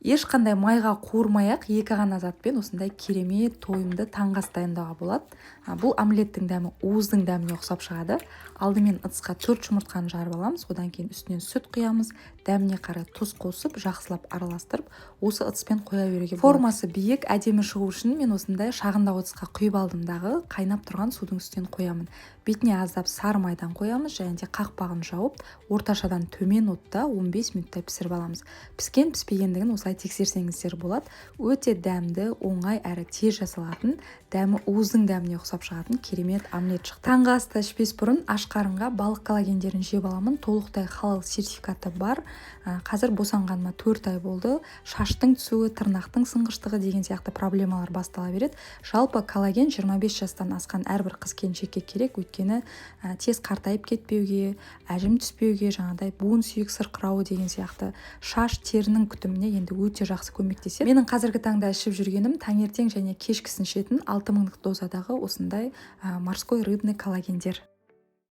ешқандай майға қуырмай-ақ екі ғана затпен осындай керемет тойымды таңғы ас дайындауға болады. Бұл омлеттің дәмі уыздың дәміне ұқсап шығады. Алдымен ыдысқа 4 жұмыртқаны жарып аламыз, одан кейін үстінен сүт құямыз, дәміне қарай тұз қосып, жақсылап араластырып, осы ыдыспен қоя беруге болады. Формасы биік, әдемі шығу үшін мен осындай шағындау ыдысқа құйып алдым дағы қайнап тұрған судың үстінен қоямын. Бетіне аздап сары майдан қоямыз, және де қақпағын жауып, орташадан төмен отта 15 минуттай пісіріп аламыз. Піскен піспегендігін осылай тексерсеңіздер болады. Өте дәмді, оңай әрі тез жасалатын, дәмі уыздың дәміне ұқсап шығатын керемет омлет шықты. Таңғы асты ішпес бұрын аш қарынға балық коллагендерін жеп аламын. Толықтай халал сертификаты бар. Қазір босанғаныма 4 ай болды. Шаштың түсуі, тырнақтың сынғыштығы деген сияқты проблемалар бастала береді. Жалпы коллаген 25 жастан асқан әрбір қыз-келіншекке керек, өйткені тез қартайып кетпеуге, әжім түспеуге, жаңағыдай буын сүйек сырқырауы деген сияқты шаш терінің күтіміне енді өте жақсы көмектеседі. Менің қазіргі таңда ішіп жүргенім таңертең және кешкісін ішетін 6000 дозадағы осындай морской рыбный коллагендер.